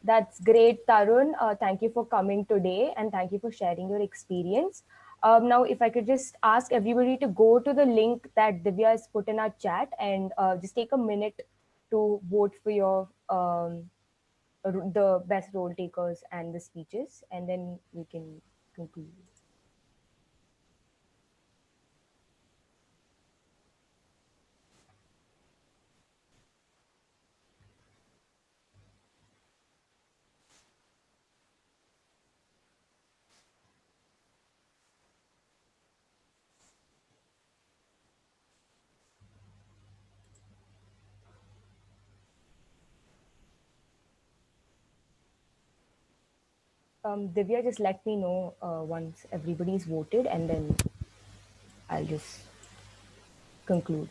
that's great, Tarun. Thank you for coming today and thank you for sharing your experience. Now, if I could just ask everybody to go to the link that Divya has put in our chat and just take a minute to vote for your the best role takers and the speeches, and then we can conclude. Divya, just let me know once everybody's voted, and then I'll just conclude.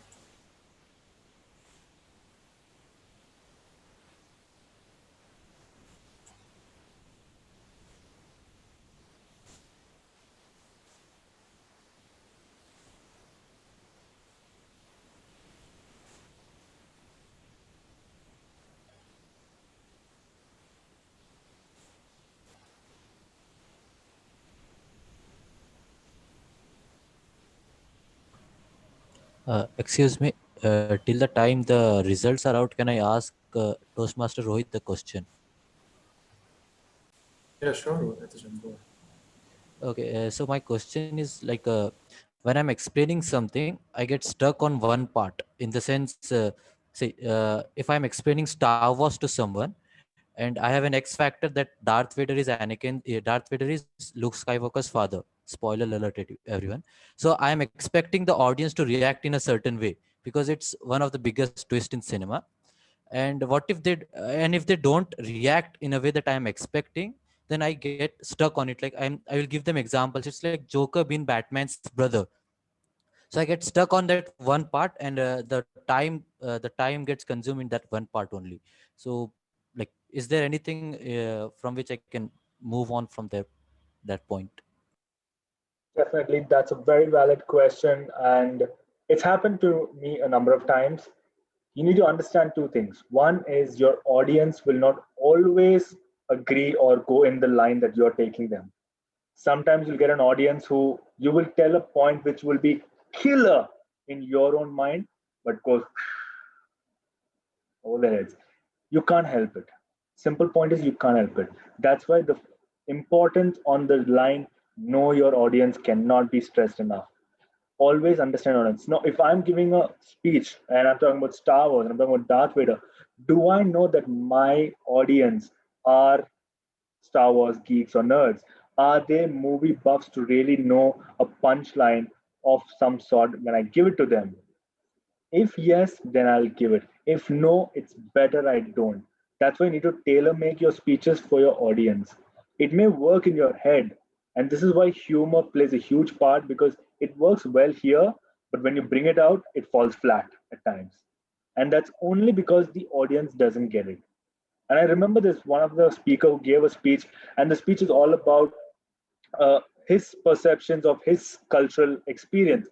Excuse me, till the time the results are out, can I ask Toastmaster Rohit the question? Yeah, sure. Go ahead. Okay, so my question is like when I'm explaining something, I get stuck on one part. In the sense, say, if I'm explaining Star Wars to someone, and I have an X factor that Darth Vader is Darth Vader is Luke Skywalker's father. Spoiler alert, everyone. So I am expecting the audience to react in a certain way because it's one of the biggest twists in cinema. And what if they don't react in a way that I am expecting, then I get stuck on it. Like I will give them examples. It's like Joker being Batman's brother. So I get stuck on that one part, and the the time gets consumed in that one part only. So like, is there anything from which I can move on from there, that point? Definitely, that's a very valid question, and it's happened to me a number of times. You need to understand two things. One is your audience will not always agree or go in the line that you're taking them. Sometimes you'll get an audience who you will tell a point which will be killer in your own mind, but goes over their heads. You can't help it. Simple point is you can't help it. That's why the importance on the line, know your audience, cannot be stressed enough. Always understand audience. Now, if I'm giving a speech and I'm talking about Star Wars and I'm talking about Darth Vader, do I know that my audience are Star Wars geeks or nerds? Are they movie buffs to really know a punchline of some sort when I give it to them? If yes, then I'll give it. If no, it's better I don't. That's why you need to tailor make your speeches for your audience. It may work in your head, and this is why humor plays a huge part because it works well here, but when you bring it out, it falls flat at times. And that's only because the audience doesn't get it. And I remember this one of the speaker who gave a speech, and the speech is all about his perceptions of his cultural experience.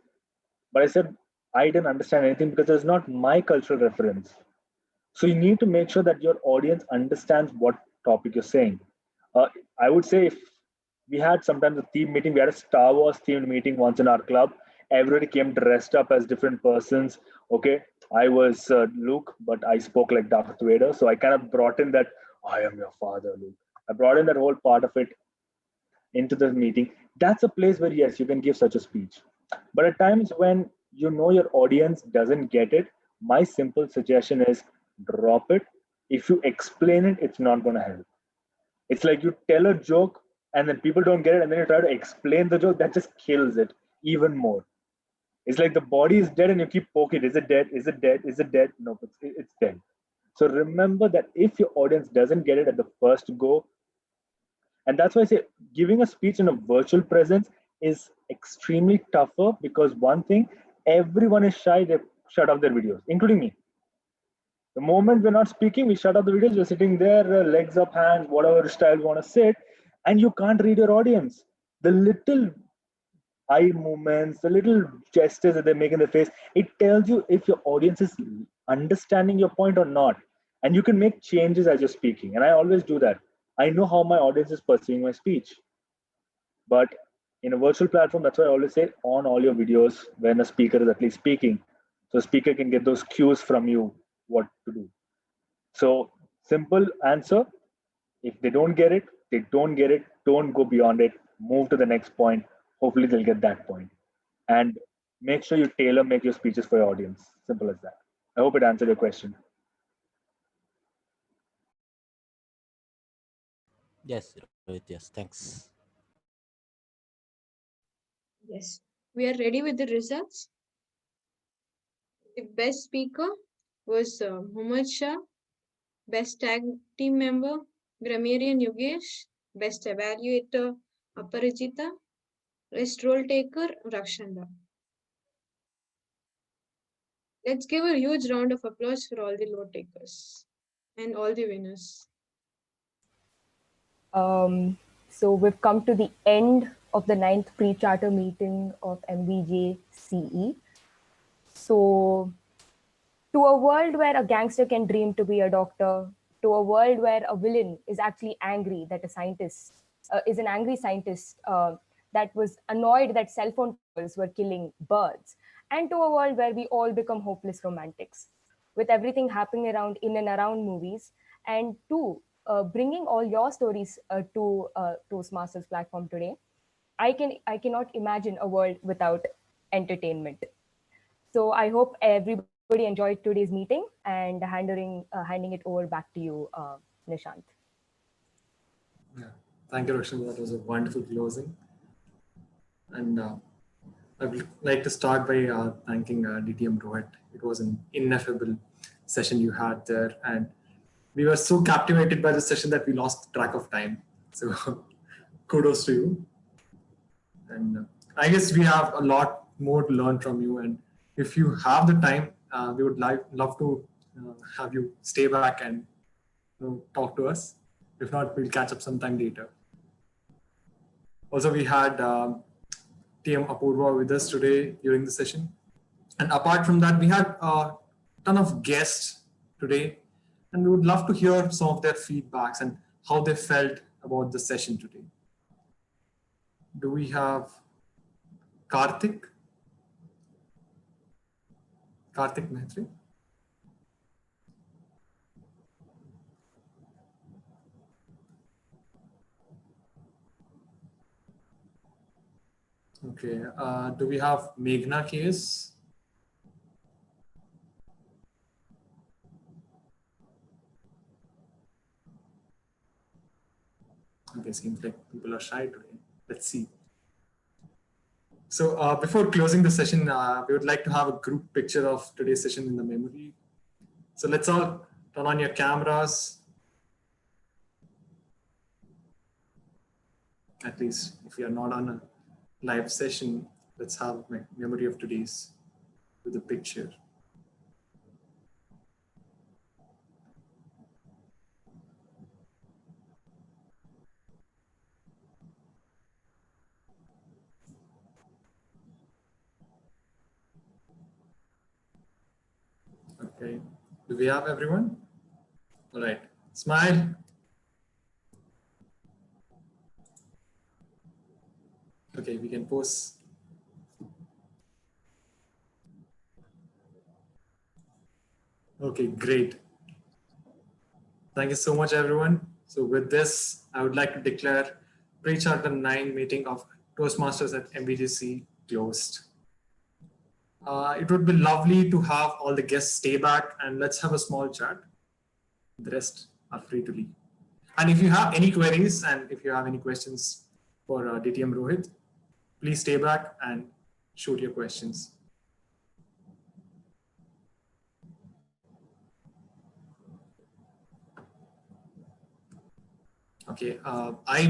But I said, I didn't understand anything because it's not my cultural reference. So you need to make sure that your audience understands what topic you're saying. I would say if we had sometimes a theme meeting, we had a Star Wars themed meeting once in our club. Everybody came dressed up as different persons. Okay, I was Luke, but I spoke like Darth Vader. So I kind of brought in that I am your father, Luke. I brought in that whole part of it into the meeting. That's a place where yes, you can give such a speech. But at times when you know your audience doesn't get it, my simple suggestion is drop it. If you explain it, it's not going to help. It's like you tell a joke and then people don't get it, and then you try to explain the joke. That just kills it even more. It's like the body is dead and you keep poking. Is it dead? Is it dead? Is it dead? No, it's dead. So remember that if your audience doesn't get it at the first go, and that's why I say giving a speech in a virtual presence is extremely tougher because one thing, everyone is shy, they shut off their videos, including me. The moment we're not speaking, we shut off the videos, we're sitting there, legs up, hands, whatever style you want to sit, and you can't read your audience. The little eye movements, the little gestures that they make in the face, it tells you if your audience is understanding your point or not. And you can make changes as you're speaking. And I always do that. I know how my audience is perceiving my speech. But in a virtual platform, that's why I always say on all your videos when a speaker is at least speaking. So a speaker can get those cues from you what to do. So simple answer. If they don't get it, they don't get it. Don't go beyond it. Move to the next point. Hopefully they'll get that point. And make sure you tailor make your speeches for your audience. Simple as that. I hope it answered your question. Yes, Rohit, yes, thanks. Yes, we are ready with the results. The best speaker was Muhammad Shah, best tag team member, Grammarian Yogesh, best evaluator, Aparajita, best role taker, Rakshanda. Let's give a huge round of applause for all the note takers and all the winners. So we've come to the end of the 9th pre-charter meeting of MVJ CE. So to a world where a gangster can dream to be a doctor, to a world where a villain is actually angry that a scientist is an angry scientist that was annoyed that cell phone towers were killing birds, and to a world where we all become hopeless romantics, with everything happening around in and around movies, and two, bringing all your stories to Toastmasters platform today, I cannot imagine a world without entertainment. So I hope everybody enjoyed today's meeting, and handing it over back to you, Nishant. Yeah. Thank you, Rakshan. That was a wonderful closing. And I would like to start by thanking DTM Rohit. It was an ineffable session you had there. And we were so captivated by the session that we lost track of time. So kudos to you. And I guess we have a lot more to learn from you. And if you have the time, we would love to have you stay back and talk to us. If not, we'll catch up sometime later. Also, we had TM Apurva with us today during the session. And apart from that, we had a ton of guests today, and we would love to hear some of their feedbacks and how they felt about the session today. Do we have Karthik? Karthik Mehtre? Okay. Do we have Meghna case? Okay, seems like people are shy today. Let's see. So before closing the session, we would like to have a group picture of today's session in the memory. So let's all turn on your cameras. At least if you are not on a live session, let's have my memory of today's with a picture. Okay, do we have everyone? All right, smile. Okay, we can pause. Okay, great. Thank you so much, everyone. So with this, I would like to declare Precharter 9 meeting of Toastmasters at MVJC closed. It would be lovely to have all the guests stay back and let's have a small chat. The rest are free to leave. And if you have any queries and if you have any questions for DTM Rohit, please stay back and shoot your questions. Okay, I